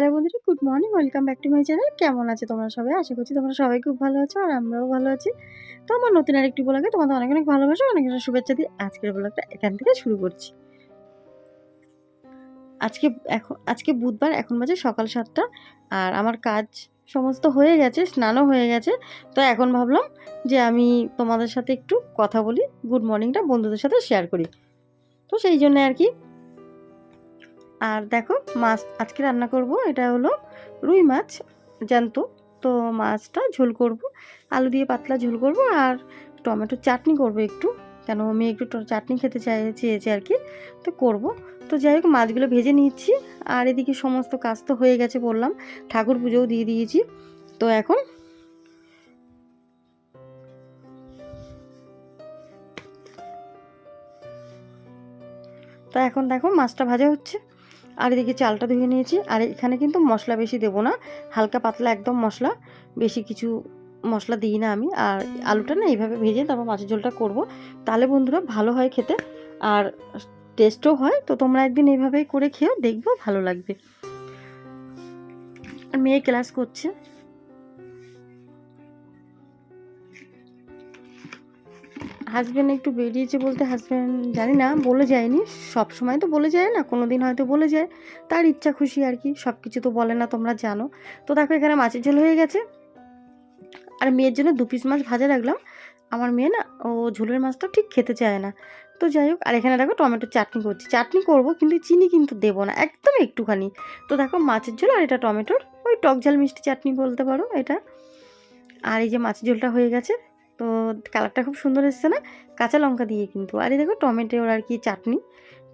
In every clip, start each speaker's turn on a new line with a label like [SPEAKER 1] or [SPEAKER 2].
[SPEAKER 1] Hello বন্ধুরা, good morning. Welcome back to my channel. কেমন আছো তোমরা সবাই? আশা করছি তোমরা সবাই খুব ভালো আছো আর আমরাও ভালো আছি। তো আমার নতুন আরেকটি ব্লগে তোমাদের অনেক, অনেক ভালোবাসা, অনেক, অনেক শুভেচ্ছা দিয়ে আজকের ব্লগটা এখান থেকে শুরু করছি। আজকে বুধবার, এখন বাজে সকাল ৭টা আর আমার কাজ সমস্ত হয়ে গেছে, স্নানও হয়ে গেছে। তো এখন ভাবলাম যে আমি তোমাদের সাথে একটু কথা বলি, গুড মর্নিংটা বন্ধুদের সাথে শেয়ার করি। তো সেই জন্য আর কি। আর দেখো, মাছ আজকে রান্না করব, এটা হলো রুই মাছ জ্যান্ত। তো মাছটা ঝোল করব, আলু দিয়ে পাতলা ঝোল করব আর টমেটো চাটনি করব একটু, কেন আমি একটু চাটনি খেতে চেয়েছি আর কি, তো করব। তো যাই হোক, মাছগুলো ভেজে নিচ্ছি আর এদিকে সমস্ত কাজ তো হয়ে গেছে বললাম, ঠাকুর পুজোও দিয়ে দিয়েছি। তো এখন দেখো মাছটা ভাজা হচ্ছে আর এদিকে চালটা ধুয়ে নিয়েছি। আর এখানে কিন্তু মশলা বেশি দেবো না, হালকা পাতলা একদম মশলা, বেশি কিছু মশলা দিই না আমি। আর আলুটা না এইভাবে ভেজে তারপর মাছের ঝোলটা করব, তাহলে বন্ধুরা ভালো হয় খেতে আর টেস্টও হয়। তো তোমরা একদিন এইভাবেই করে খেও, দেখবো ভালো লাগবে। আর মেয়ে ক্লাস করছে। হাজব্যান্ড একটু বেরিয়েছে বলতে, হাজব্যান্ড জানি না, বলে যায়নি। সব সময় তো বলে যায় না, কোনো দিন হয়তো বলে যায়, তার ইচ্ছা খুশি আর কি, সব কিছু তো বলে না, তোমরা জানো। তো দেখো এখানে মাছের ঝোল হয়ে গেছে আর মেয়ের জন্য 2 পিস মাছ ভাজা রাখলাম। আমার মেয়ে না, ও ঝোলের মাছটা ঠিক খেতে চায় না। তো যাই হোক, আর এখানে দেখো টমেটো চাটনি করছি, চাটনি করব কিন্তু চিনি কিন্তু দেবো না, একদম একটুখানি। তো দেখো মাছের ঝোল আর এটা টমেটোর ওই টক ঝাল মিষ্টি চাটনি বলতে পারো এটা। আর এই যে মাছের ঝোলটা হয়ে গেছে, তো কালারটা খুব সুন্দর এসছে না, কাঁচা লঙ্কা দিয়ে কিন্তু। আর এই দেখো টমেটোর আর কি চাটনি,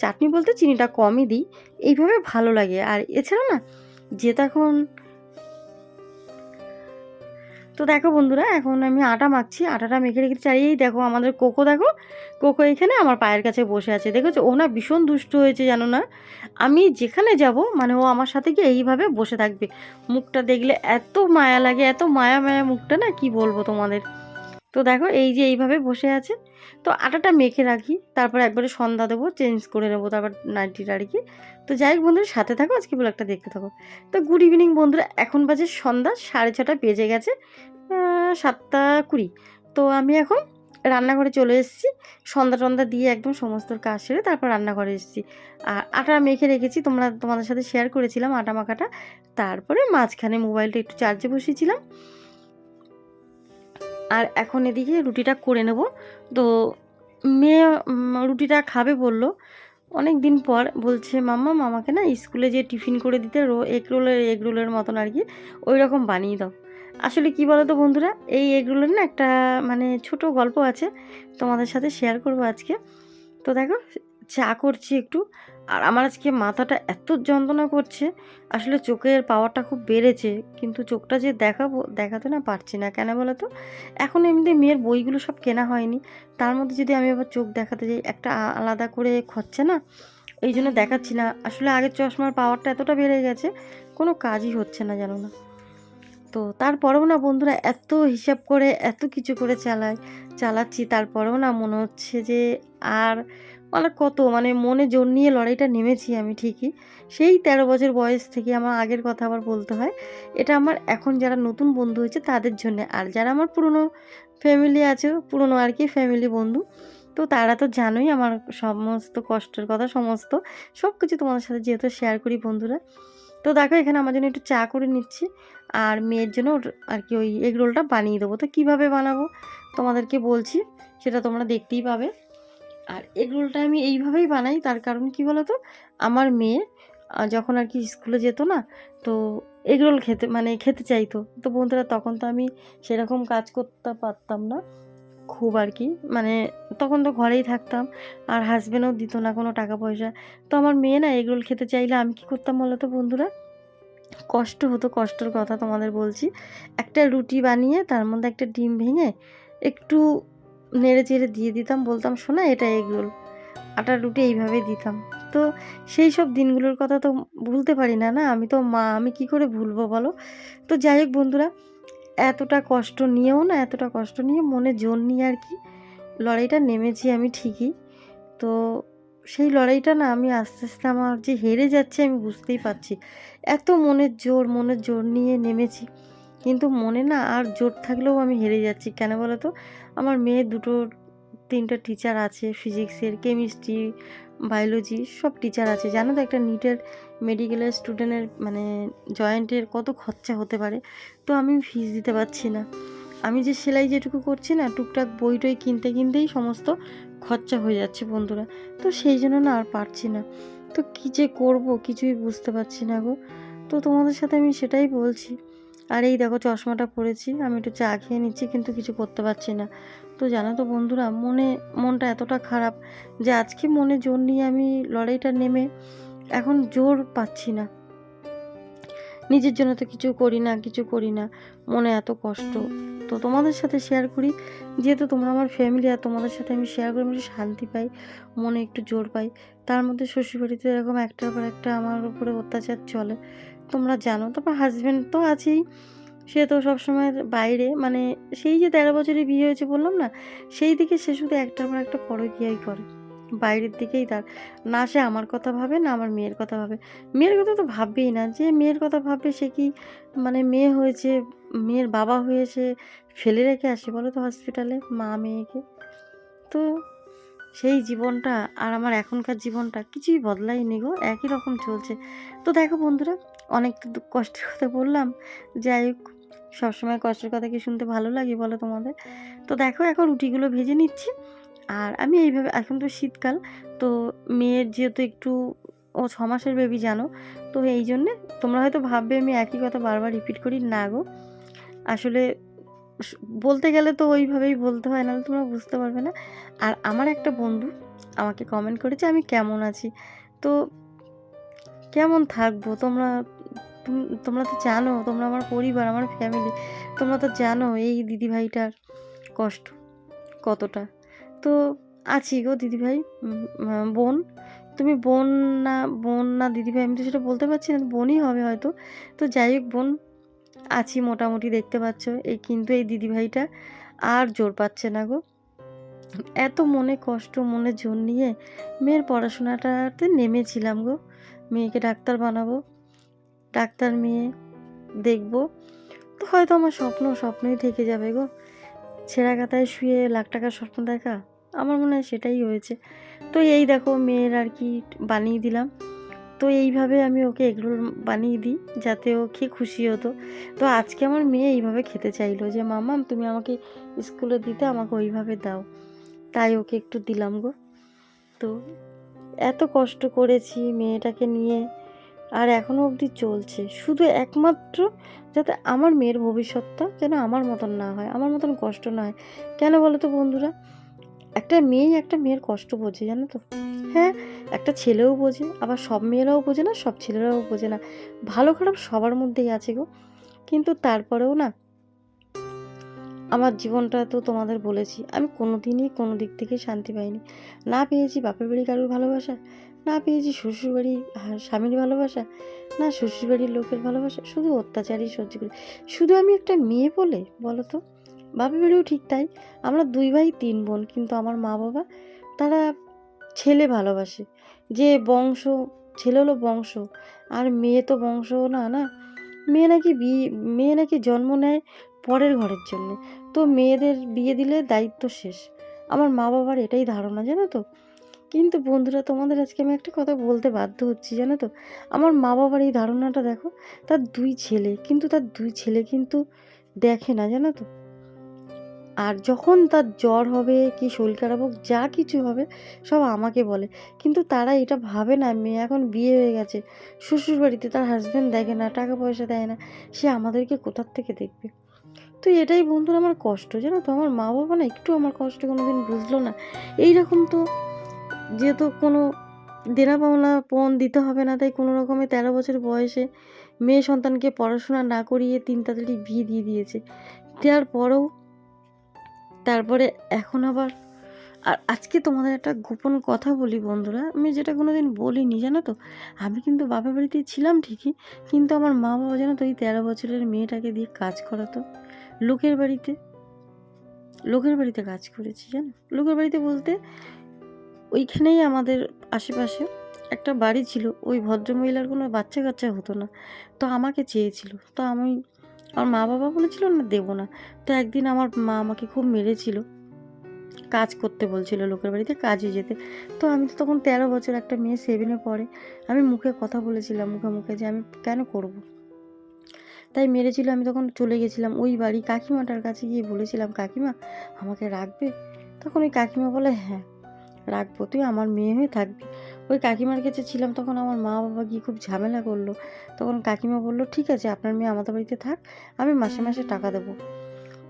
[SPEAKER 1] চাটনি বলতে চিনিটা কমই দিই, এইভাবে ভালো লাগে। আর এছাড়া না, যে তখন, তো দেখো বন্ধুরা, এখন আমি আটা মাখছি, আটাটা মেখে রেখেছি। আর এই দেখো আমাদের কোকো, দেখো কোকো এখানে আমার পায়ের কাছে বসে আছে, দেখেছো? ও না ভীষণ দুষ্ট হয়েছে জানো না, আমি যেখানে যাব মানে ও আমার সাথে গিয়ে এইভাবে বসে থাকবে। মুখটা দেখলে এত মায়া লাগে, এত মায়া মায়া মুখটা, না কি বলবো তোমাদের। তো দেখো এই যে এইভাবে বসে আছে। তো আটাটা মেখে রাখি, তারপর একবারে সন্ধ্যা দেবো, চেঞ্জ করে নেবো তারপর নাইটিটা আর কি। তো যাই হোক বন্ধুরা, সাথে থাকো, আজকে ব্লগটা দেখতে থাকো। তো গুড ইভিনিং বন্ধুরা, এখন বাজে সন্ধ্যা 6:30 বেজে গেছে, 7:20। তো আমি এখন রান্নাঘরে চলে এসেছি, সন্ধ্যা টন্ধা দিয়ে একদম সমস্ত কাজ সেরে তারপর রান্নাঘরে এসেছি। আর আটা মেখে রেখেছি, তোমাদের সাথে শেয়ার করেছিলাম আটা মাখাটা। তারপরে মাঝখানে মোবাইলটা একটু চার্জে বসিয়েছিলাম। আর এখন এদিকে রুটিটা করে নেব। তো মেয়ে রুটিটা খাবে বললো অনেক দিন পর, বলছে মাম্মা আমাকে না স্কুলে যে টিফিন করে দিতে এগ রোলের মতন আর কি, ওই রকম বানিয়ে দাও। আসলে কি বলো তো বন্ধুরা, এই এগ রোলের না একটা মানে ছোট গল্প আছে, তোমাদের সাথে শেয়ার করবো আজকে। তো দেখো, চা করছি একটু, আর আমার আজকে মাথাটা এত যন্ত্রণা করছে, আসলে চোখের পাওয়ারটা খুব বেড়েছে, কিন্তু চোখটা যে দেখাতে না পারছি না, কেন বলো তো? এখন এমনি মেয়ের বইগুলো সব কেনা হয়নি, তার মধ্যে যদি আমি আবার চোখ দেখাতে যাই, একটা আলাদা করে খরচা না, এই জন্য দেখাচ্ছি না। আসলে আগের চশমার পাওয়ারটা এতটা বেড়ে গেছে, কোনো কাজই হচ্ছে না জানো না। তো তারপরেও না বন্ধুরা, এত হিসাব করে এত কিছু করে চালাচ্ছি, তারপরেও না মনে হচ্ছে যে আর মানে কত মানে মনে জোর নিয়ে লড়াইটা নেমেছি আমি ঠিকই, সেই 13 বছর বয়স থেকে। আমার আগের কথা আবার বলতে হয়, এটা আমার এখন যারা নতুন বন্ধু হয়েছে তাদের জন্য, আর যারা আমার পুরনো ফ্যামিলি আছে, পুরনো আর কি ফ্যামিলি বন্ধু, তো তারা তো জানোই আমার সমস্ত কষ্টের কথা, সব কিছু তোমাদের সাথে যেহেতু শেয়ার করি বন্ধুরা। তো দেখো এখানে আমার জন্য একটু চা করে নিচ্ছি, আর মেয়ের জন্য আর কি ওই এগ রোলটা বানিয়ে দেবো। তো কীভাবে বানাবো তোমাদেরকে বলছি, সেটা তোমরা দেখতেই পাবে। আর এগ রোলটা আমি এইভাবেই বানাই, তার কারণ কি বলো তো, আমার মেয়ে যখন আর কি স্কুলে যেত না, তো এগ রোল খেতে চাইতো। তো বন্ধুরা তখন তো আমি সেরকম কাজ করতে পারতাম না খুব আর কি, মানে তখন তো ঘরেই থাকতাম, আর হাজবেন্ডও দিত না কোনো টাকা পয়সা। তো আমার মেয়ে না এগ রোল খেতে চাইলে আমি কী করতাম বলো তো বন্ধুরা, কষ্ট হতো, কষ্টের কথা তোমাদের বলছি। একটা রুটি বানিয়ে তার মধ্যে একটা ডিম ভেঙে একটু নেড়ে চেড়ে দিয়ে দিতাম, বলতাম শোনা এটা এগরোল, আটার রুটি এইভাবে দিতাম। তো সেই সব দিনগুলোর কথা তো ভুলতে পারি না, না আমি তো মা, আমি কি করে ভুলবো বলো? তো যাই হোক বন্ধুরা, এতটা কষ্ট নিয়ে মনে জোর নিয়ে আর কি লড়াইটা নেমেছি আমি ঠিকই। তো সেই লড়াইটা না আমি আস্তে আস্তে আমার যে হেরে যাচ্ছি আমি বুঝতেই পারছি। এত মনের জোর নিয়ে নেমেছি। কিন্তু মনে না আর জোর থাকলেও আমি হেরে যাচ্ছি। কেন বলো তো? আমার মেয়ের ৩টা টিচার আছে, ফিজিক্সের, কেমিস্ট্রি, বায়োলজি সব টিচার আছে। জানো তো একটা নিটের মেডিকেলের স্টুডেন্টের মানে জয়েন্টের কত খরচা হতে পারে। তো আমি ফিস দিতে পারছি না। আমি যে সেলাই যেটুকু করছি না, টুকটাক বই-টই কিনতেই সমস্ত খরচা হয়ে যাচ্ছে বন্ধুরা। তো সেই জন্য না আর পারছি না। তো কী যে করব কিছুই বুঝতে পারছি না গো। তো তোমাদের সাথে আমি সেটাই বলছি। আর এই দেখো চশমাটা পরেছি, আমি একটু চা খেয়ে নিচ্ছি কিন্তু কিছু করতে পারছি না। তো জানো তো বন্ধুরা মনটা এতটা খারাপ যে আজকে মনে জোর নিয়ে আমি লড়াইটা নেমে এখন জোর পাচ্ছি না। নিজের জন্য তো কিছু করি না। মনে এত কষ্ট। তো তোমাদের সাথে শেয়ার করি। যেহেতু তোমরা আমার ফ্যামিলি আর তোমাদের সাথে আমি শেয়ার করে আমি একটু শান্তি পাই, মনে একটু জোর পাই। তার মধ্যে শ্বশুরবাড়িতে এরকম একটার পর একটা আমার উপরে অত্যাচার চলে। তোমরা জানো। তারপর হাসব্যান্ড তো আছেই। সে তো সবসময় বাইরে মানে সেই যে ১৩ বছরে বিয়ে হয়েছে বললাম না? সেই থেকে সে শুধু একটার পর একটা পরকীয়াই করে। বাইরের দিকেই তার। না সে আমার কথা ভাবে, না আমার মেয়ের কথা ভাবে। মেয়ের কথা তো ভাববেই না। যে মেয়ের কথা ভাববে সে কি মানে মেয়ে হয়েছে, মেয়ের বাবা হয়ে সে ফেলে রেখে আসে বলো তো হসপিটালে মা মেয়েকে? তো সেই জীবনটা আর আমার এখনকার জীবনটা কিছুই বদলায়নি গো, একই রকম চলছে। তো দেখো বন্ধুরা, অনেক তো কষ্টের কথা বললাম। যাই হোক, সবসময় কষ্টের কথা কি শুনতে ভালো লাগে বলো তোমাদের? তো দেখো এখন রুটিগুলো ভেজে নিচ্ছি। আর আমি এইভাবে এখন তো শীতকাল, তো মেয়ের যেহেতু একটু ও ৬ মাসের বেবি জানো, তো এই জন্যে তোমরা হয়তো ভাববে আমি একই কথা বারবার রিপিট করি। না গো, আসলে স বলতে গেলে তো ওইভাবেই বলতে হয়, নাহলে তোমরা বুঝতে পারবে না। আর আমার একটা বন্ধু আমাকে কমেন্ট করেছে আমি কেমন আছি। তো কেমন থাকবো? তোমরা তো জানো, তোমরা আমার পরিবার, আমার ফ্যামিলি। তোমরা তো জানো এই দিদিভাইটার কষ্ট কতটা। তো আছি গো দিদিভাই, বোন। তুমি না বোন না দিদিভাই আমি তো সেটা বলতে পারছি না। বোনই হবে হয়তো। তো যাই হোক বোন, আছি মোটামুটি দেখতে পাচ্ছ। কিন্তু এই দিদিভাইটা আর জোর পাচ্ছে না গো। এত মনে কষ্ট, মনে জোর নিয়ে মেয়ের পড়াশোনাটাতে নেমেছিলাম গো। মেয়েকে ডাক্তার বানাবো, ডাক্তার মেয়ে দেখব। তো হয়তো আমার স্বপ্নই থেকে যাবে গো। ছেঁড়া কাঁথায় শুয়ে লাখ টাকার স্বপ্ন দেখা, আমার মনে হয় সেটাই হয়েছে। তো এই দেখো মেয়ের আর কি বানিয়ে দিলাম। তো এইভাবে আমি ওকে এগরোল বানিয়ে দিই যাতে ও খেয়ে খুশি হতো। তো আজকে আমার মেয়ে এইভাবে খেতে চাইলো যে মাম্মাম তুমি আমাকে স্কুলে দিতে আমাকে ওইভাবে দাও। তাই ওকে একটু দিলাম গো। তো এত কষ্ট করেছি মেয়েটাকে নিয়ে, আর এখনও অবধি চলছে। শুধু একমাত্র যাতে আমার মেয়ের ভবিষ্যৎটা যেন আমার মতন না হয়, আমার মতন কষ্ট না হয়। কেন বলো তো বন্ধুরা? একটা মেয়েই একটা মেয়ের কষ্ট বোঝে, জানো তো? হ্যাঁ, একটা ছেলেও বোঝে, আবার সব মেয়েরাও বোঝে না, সব ছেলেরাও বোঝে না। ভালো খারাপ সবার মধ্যেই আছে গো। কিন্তু তারপরেও না, আমার জীবনটা তো তোমাদের বলেছি, আমি কোনোদিনই কোনো দিক থেকে শান্তি পাইনি। না পেয়েছি বাপের বাড়ি কারোর ভালোবাসা, না পেয়েছি শ্বশুরবাড়ি স্বামীর ভালোবাসা, না শ্বশুরবাড়ির লোকের ভালোবাসা, শুধু অত্যাচারই সহ্য করি। শুধু আমি একটা মেয়ে বলে বলো তো? বাপের বাড়িও ঠিক তাই। আমরা ২ ভাই ৩ বোন, কিন্তু আমার মা বাবা তারা ছেলে ভালোবাসে। যে বংশ, ছেলে হলো বংশ, আর মেয়ে তো বংশ না, না। মেয়ে নাকি জন্ম নেয় পরের ঘরের জন্যে। তো মেয়েদের বিয়ে দিলে দায়িত্ব শেষ। আমার মা বাবার এটাই ধারণা, জানো তো? কিন্তু বন্ধুরা তোমাদের আজকে আমি একটা কথা বলতে বাধ্য হচ্ছি, জানো তো? আমার মা বাবার এই ধারণাটা দেখো, তার ২ ছেলে, কিন্তু তার ২ ছেলে কিন্তু দেখে না, জানো তো? আর যখন তার জ্বর হবে কি শরীর খারাপ হোক যা কিছু হবে সব আমাকে বলে। কিন্তু তারা এটা ভাবে না মেয়ে এখন বিয়ে হয়ে গেছে, শ্বশুরবাড়িতে তার হাসব্যান্ড দেখে না, টাকা পয়সা দেয় না, সে আমাদেরকে কোথার থেকে দেখবে? তো এটাই বন্ধুরা আমার কষ্ট, জানো তো? আমার মা বাবা না একটু আমার কষ্ট কোনোদিন বুঝলো না। এইরকম তো যেহেতু কোনো দেনা পাওনা পণ দিতে হবে না, তাই কোনো রকমে ১৩ বছর বয়সে মেয়ে সন্তানকে পড়াশোনা না করিয়ে ৩ তাড়াতাড়ি বিয়ে দিয়ে দিয়েছে। দেওয়ার পরেও তারপরে এখন আবার আজকে তোমাদের একটা গোপন কথা বলি বন্ধুরা, আমি যেটা কোনোদিন বলিনি, জানো তো? আমি কিন্তু বাপের বাড়িতেই ছিলাম ঠিকই, কিন্তু আমার মা বাবা জানো তো এই ১৩ বছরের মেয়েটাকে দিয়ে কাজ করাতো। লোকের বাড়িতে লোকের বাড়িতে কাজ করেছি, জানো? লোকের বাড়িতে বলতে ওইখানেই আমাদের আশেপাশে একটা বাড়ি ছিল, ওই ভদ্রমহিলার কোনো বাচ্চা কাচ্চা হতো না, তো আমাকে চেয়েছিল। তো আমার মা বাবা বলেছিল না দেবো না। তো একদিন আমার মা আমাকে খুব মেরেছিল, কাজ করতে বলছিল, লোকের বাড়িতে কাজে যেতে। তো আমি তো তখন 13 বছর, একটা মেয়ে 7-এ পড়ে। আমি মুখে কথা বলেছিলাম, মুখে মুখে, যে আমি কেন করব। তাই মেরেছিল। আমি তখন চলে গেছিলাম ওই বাড়ি কাকিমাটার কাছে, গিয়ে বলেছিলাম, কাকিমা আমাকে রাখবে? তখন ওই কাকিমা বলে, হ্যাঁ রাখবো, তুই আমার মেয়ে হয়ে থাকবি। ওই কাকিমার কাছে ছিলাম, তখন আমার মা বাবা গিয়ে খুব ঝামেলা করলো। তখন কাকিমা বলল, ঠিক আছে আপনার মেয়ে আমাদের বাড়িতে থাক, আমি মাসে মাসে টাকা দেবো।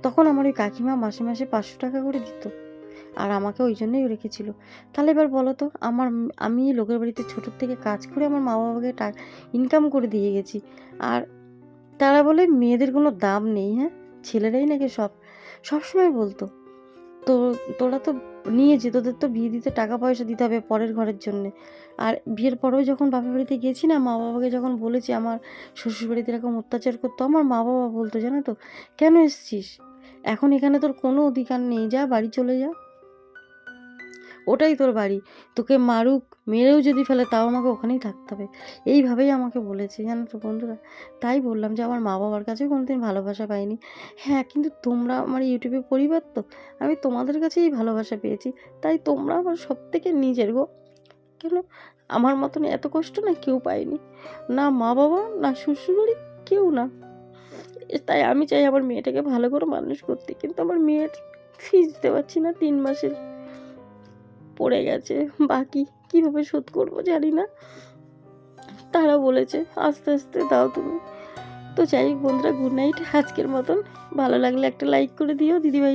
[SPEAKER 1] তখন আমার ওই কাকিমা মাসে মাসে 500 টাকা করে দিত, আর আমাকে ওই জন্যই রেখেছিল। তাহলে এবার বলো তো, আমি লোকের বাড়িতে ছোটোর থেকে কাজ করে আমার মা বাবাকে ইনকাম করে দিয়ে গেছি, আর তারা বলে মেয়েদের কোনো দাম নেই। হ্যাঁ, ছেলেরাই নাকি সবসময় বলতো, তো তোরা তো নিয়েছি, তোদের তো বিয়ে দিতে টাকা পয়সা দিতে হবে পরের ঘরের জন্যে। আর বিয়ের পরেও যখন বাপের বাড়িতে গেছি না, মা বাবাকে যখন বলেছি আমার শ্বশুর বাড়িতে এরকম অত্যাচার করতো, আমার মা বাবা বলতো, জানো তো, কেন এসছিস, এখন এখানে তোর কোনো অধিকার নেই, যা বাড়ি চলে যা, ওটাই তোর বাড়ি, তোকে মারুক, মেরেও যদি ফেলে তাও আমাকে ওখানেই থাকতে হবে। এইভাবেই আমাকে বলেছে, জানো তো বন্ধুরা। তাই বললাম যে আমার মা বাবার কাছেও কোনোদিন ভালোবাসা পাইনি। হ্যাঁ, কিন্তু তোমরা আমার ইউটিউবে পরিবার, তো আমি তোমাদের কাছেই ভালোবাসা পেয়েছি। তাই তোমরা আমার সব থেকে নিজের গো। কেন, আমার মতন এত কষ্ট না কেউ পায়নি, না মা বাবা, না শ্বশুরবাড়ি, কেউ না। তাই আমি চাই আমার মেয়েটাকে ভালো করে মানুষ করতে, কিন্তু আমার মেয়ের ফিস দিতে পারছি না, 3 মাসের পড়ে গেছে বাকি, কিভাবে শোধ করবো জানি না। তারা বলেছে আস্তে আস্তে দাও তুমি। তো যাই হোক বন্ধুরা, গুড নাইট আজকের মতন। ভালো লাগলে একটা লাইক করে দিও দিদিভাই।